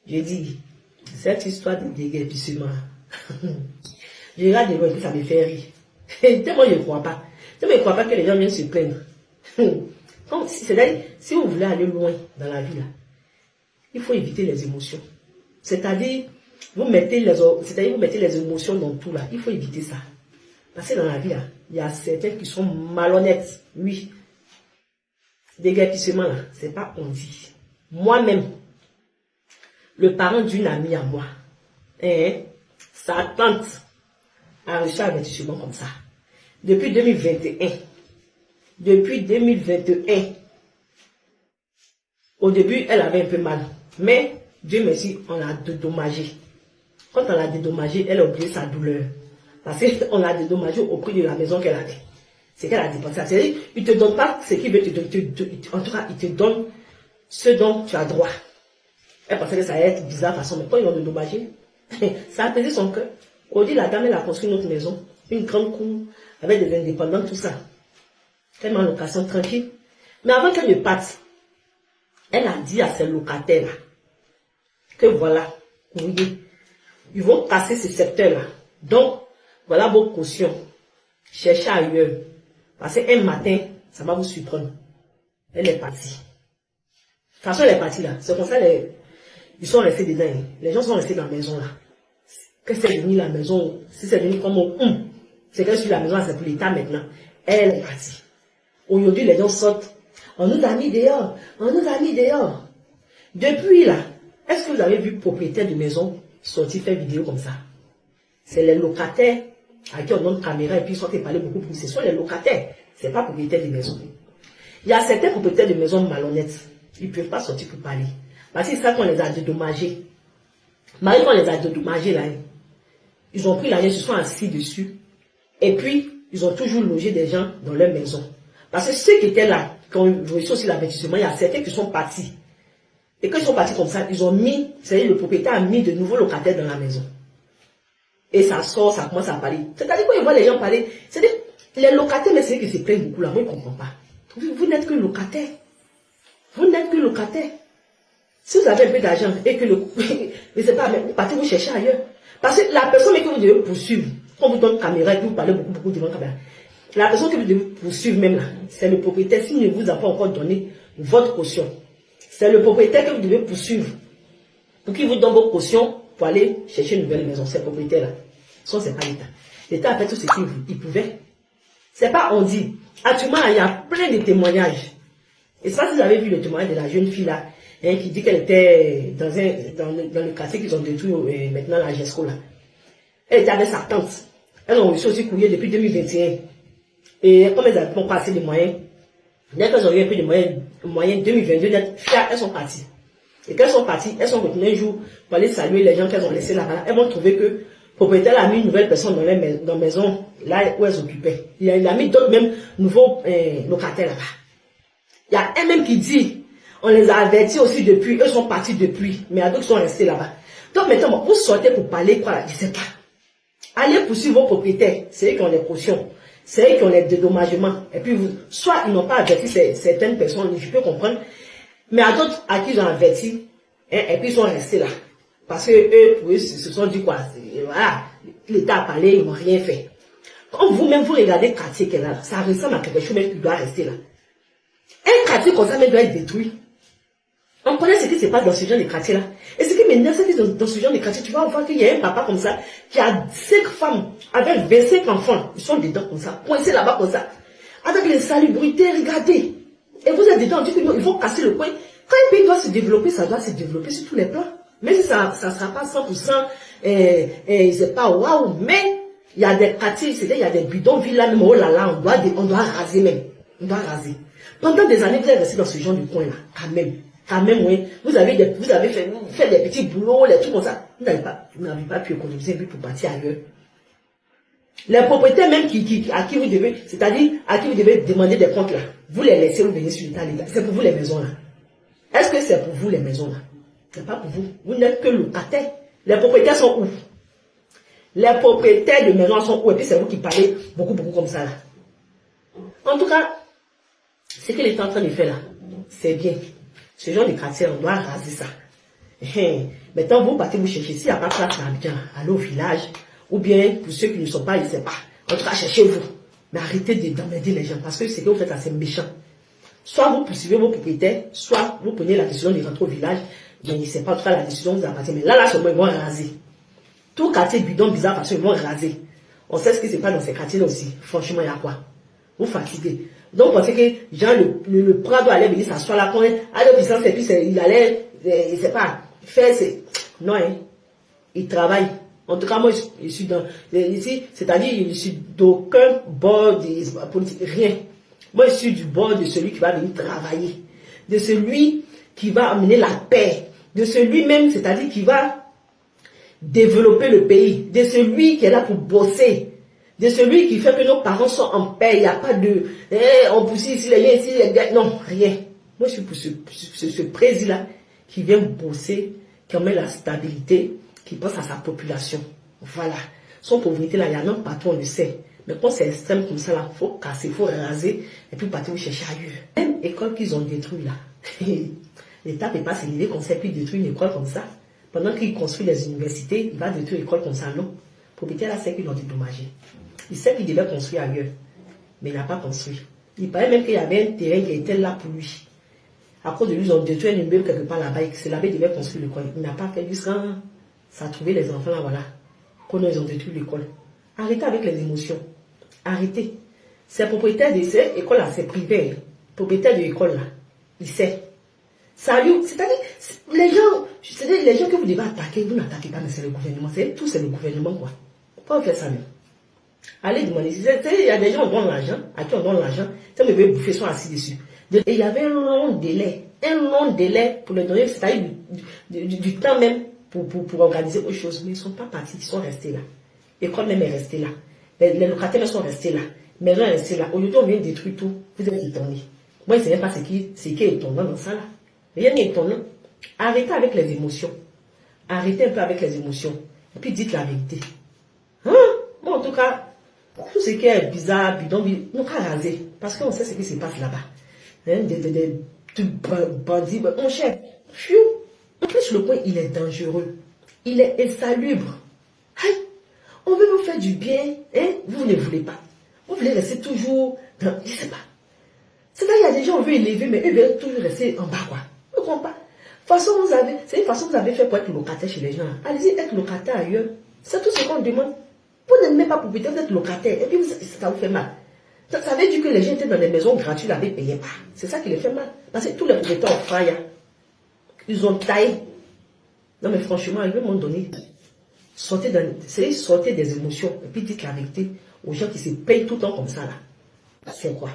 Je dis, cette histoire de déguerpissement, je regarde de loin que ça me fait rire. Tellement je ne crois pas. Tellement je ne crois pas que les gens viennent se plaindre. C'est-à-dire, si vous voulez aller loin dans la vie, là, il faut éviter les émotions. C'est-à-dire, vous mettez les émotions dans tout là. Il faut éviter ça. Parce que dans la vie, là, il y a certains qui sont malhonnêtes. Oui. Déguerpissement, là, c'est pas on dit. Moi-même, le parent d'une amie à moi, sa tante a reçu un avertissement comme ça. Depuis 2021. Depuis 2021. Au début, elle avait un peu mal. Mais, Dieu merci, on l'a dédommagé. Quand on l'a dédommagé, elle a oublié sa douleur. Parce qu'on l'a dédommagé au prix de la maison qu'elle avait. C'est qu'elle a dépensé. C'est-à-dire, il ne te donne pas ce qu'il veut te donner. En tout cas, il te donne ce dont tu as droit. Elle pensait que ça allait être bizarre de toute façon, mais quand ils l'ont dédommagé, ça a pesé son cœur. Aujourd'hui, la dame, elle a construit une autre maison, une grande cour, avec des indépendants, tout ça. Elle met en location tranquille. Mais avant qu'elle ne parte, elle a dit à ses locataires que voilà, oui, ils vont casser ce secteur-là. Donc, voilà vos cautions. Cherchez ailleurs. Parce qu'un matin, ça va vous surprendre. Elle est partie. De toute façon, elle est partie là. C'est comme ça, ils sont restés dedans. Les gens sont restés dans la maison là. Que c'est devenu la maison, si c'est devenu comme c'est que sur la maison, c'est pour l'État maintenant. Elle est partie. Aujourd'hui, les gens sortent. On nous a mis dehors. On nous a mis dehors. Depuis là, est-ce que vous avez vu propriétaire de maison sortir faire vidéo comme ça? C'est les locataires à qui on donne caméra et puis ils sont parler beaucoup plus. Ce sont les locataires. C'est pas propriétaire de maison. Il y a certains propriétaires de maison malhonnêtes. Ils ne peuvent pas sortir pour parler. Parce qu'ils savent qu'on les a dédommagés. Malgré qu'on les a dédommagés là, ils ont pris l'argent, ils se sont assis dessus. Et puis, ils ont toujours logé des gens dans leur maison. Parce que ceux qui étaient là, quand ils ont reçu aussi l'avertissement, il y a certains qui sont partis. Et quand ils sont partis comme ça, ils ont mis, c'est-à-dire le propriétaire a mis de nouveaux locataires dans la maison. Et ça sort, ça commence à parler. C'est-à-dire quand ils voient les gens parler, c'est-à-dire les locataires, mais c'est qui se plaignent beaucoup là, moi je ne comprends pas. Vous n'êtes que locataire. Vous n'êtes que locataire. Si vous avez un peu d'argent et que mais c'est pas, vous partez vous chercher ailleurs. Parce que la personne que vous devez poursuivre, quand vous donnez caméra et que vous parlez beaucoup devant la caméra, la personne que vous devez poursuivre même là, c'est le propriétaire s'il ne vous a pas encore donné votre caution. C'est le propriétaire que vous devez poursuivre pour qu'il vous donne votre caution pour aller chercher une nouvelle maison. C'est le propriétaire là. Ça, c'est pas l'État. L'État a fait tout ce qu'il pouvait. C'est pas on dit. Actuellement, il y a plein de témoignages. Et ça, si vous avez vu le témoignage de la jeune fille là, qui dit qu'elle était dans le quartier qu'ils ont détruit maintenant, la GESCO là. Elle était avec sa tante. Elles ont reçu aussi courrier depuis 2021. Et comme elles n'ont pas assez de moyens, dès qu'elles ont eu un peu de moyens 2022, elles sont parties. Et quand elles sont parties, elles sont retournées un jour pour aller saluer les gens qu'elles ont laissés là-bas. Elles vont trouver que le propriétaire a mis une nouvelle personne dans la maison là où elles occupaient. Il a mis d'autres même nouveaux locataires là-bas. Il y a un même qui dit, on les a avertis aussi depuis, eux sont partis depuis, mais il y a d'autres qui sont restés là-bas. Donc maintenant, vous sortez pour parler quoi là, je ne sais pas. Allez poursuivre vos propriétaires, c'est eux qui ont les cautions, c'est eux qui ont les dédommagements. Et puis, soit ils n'ont pas averti certaines personnes, je peux comprendre, mais à d'autres à qui ils ont averti, et puis ils sont restés là. Parce que eux, pour eux, se sont dit quoi, voilà, l'État a parlé, ils n'ont rien fait. Quand vous-même vous regardez le quartier qu'elle a là, ça ressemble à quelque chose qui doit rester là. Un quartier comme ça même doit être détruit. On connaît ce qui se passe dans ce genre de quartier là. Et ce qui m'énerve, c'est que dans ce genre de quartier, tu vas voir qu'il y a un papa comme ça, qui a 5 femmes, avec 25 enfants. Ils sont dedans comme ça, coincés là-bas comme ça. Avec les salubrités, regardez. Et vous êtes dedans, on dit qu'il faut casser le coin. Quand un pays doit se développer, ça doit se développer sur tous les plans. Même si ça ne sera pas 100%, c'est pas waouh, mais il y a des quartiers, il y a des bidonvilles là, même, oh là là, on doit raser même. On doit raser. Pendant des années, vous êtes resté dans ce genre de coin là, quand même. Quand même, oui. Vous avez fait des petits boulots, les trucs comme ça. Vous n'avez pas pu économiser pour partir ailleurs. Les propriétaires même à qui vous devez, c'est-à-dire à qui vous devez demander des comptes là, vous les laissez, vous venez sur l'État. C'est pour vous les maisons là. Est-ce que c'est pour vous les maisons là? C'est pas pour vous. Vous n'êtes que locataire. Les propriétaires sont où? Les propriétaires de maisons sont où? Et puis c'est vous qui parlez beaucoup comme ça là. En tout cas, ce que l'État est en train de faire là, c'est bien. Ce genre de quartier, on doit raser ça. Maintenant, vous partez vous chercher. S'il n'y a pas de place à Abidjan, allez au village. Ou bien, pour ceux qui ne sont pas, ils ne savent pas. En tout cas, cherchez-vous. Mais arrêtez d'emmerder les gens. Parce que ce que vous faites là, c'est méchant. Soit vous poursuivez vos propriétaires, soit vous prenez la décision de rentrer au village. Je ne sais pas, en tout cas, la décision vous appartient. Mais là, seulement, ils vont raser. Tout quartier bidon bizarre, parce qu'ils vont raser. On sait ce qui se passe dans ces quartiers-là aussi. Franchement, il y a quoi? Vous fatiguez. Donc, vous pensez que, genre, le Prado allait venir s'asseoir là, quand allait puissance, et puis il allait, je sais pas, faire non, hein. Il travaille. En tout cas, moi, je suis dans, ici, c'est-à-dire, je suis d'aucun bord des politiques, rien. Moi, je suis du bord de celui qui va venir travailler. De celui qui va amener la paix. De celui même, c'est-à-dire, qui va développer le pays. De celui qui est là pour bosser. De celui qui fait que nos parents sont en paix. Il n'y a pas de, on pousse ici, les liens ici, les gars. Non, rien. Moi, je suis pour ce président-là qui vient bosser, qui met la stabilité, qui pense à sa population. Voilà. Son pauvreté là, il y a même partout, on le sait. Mais quand c'est extrême comme ça là, il faut casser, il faut raser, et puis partir chercher ailleurs. Même école qu'ils ont détruit là. L'État ne peut pas se lever comme ça, puis détruire une école comme ça. Pendant qu'il construit les universités, il va détruire une école comme ça, non. Le propriétaire là, c'est qu'ils l'ont dédommagé. Il sait qu'il devait construire ailleurs, mais il n'a pas construit. Il paraît même qu'il y avait un terrain qui était là pour lui. À cause de lui, ils ont détruit un immeuble quelque part là-bas, c'est là-bas qu'il devait construire l'école. Il n'a pas fait jusqu'à ça a trouvé les enfants là, voilà. Quand ils ont détruit l'école. Arrêtez avec les émotions. Arrêtez. C'est propriétaire de cette école-là, c'est privé. Propriétaire de l'école là, il sait. Salut, c'est-à-dire, les gens que vous devez attaquer, vous n'attaquez pas, mais c'est le gouvernement. Tout c'est le gouvernement, quoi. Pourquoi vous faites ça même? Allez demander. Il y a des gens qui donnent l'argent, à qui on donne l'argent, ça me veut bouffer, sont assis dessus. Et il y avait un long délai pour les donner, c'est-à-dire du temps même pour organiser autre chose. Mais ils ne sont pas partis, ils sont restés là. L'école même est restée là. Les locataires sont restés là. Mais là, c'est là. Au lieu on vient détruire tout, vous êtes étonnés. Moi, je ne sais même pas ce qui est étonnant dans ça là. Rien n'est étonnant. Arrêtez avec les émotions. Arrêtez un peu avec les émotions. Et puis dites la vérité. Hein? Bon, en tout cas, tout ce qui est bizarre, bidon, nous qu'à raser. Parce qu'on sait ce qui se passe là-bas. Hein? Des bandits. Mon chef, en plus, le point, il est dangereux. Il est insalubre. Aïe! On veut vous faire du bien, hein? Vous ne voulez pas. Vous voulez rester toujours dans, je ne sais pas. C'est-à-dire, il y a des gens, on veut élever, mais eux veulent toujours rester en bas, quoi. Vous ne comprenez pas? C'est une façon que vous avez fait pour être locataire chez les gens. Allez-y, être locataire ailleurs. C'est tout ce qu'on demande. Vous n'êtes même pas propriétaire, vous êtes locataire. Et puis, ça vous fait mal. Ça veut dire que les gens étaient dans des maisons gratuites, là, ils ne payaient pas. C'est ça qui les fait mal. Parce que tous les propriétaires ont failli. Ils ont taillé. Non, mais franchement, à un moment donné, sortez des émotions. Et puis dites la vérité aux gens qui se payent tout le temps comme ça, là. C'est quoi?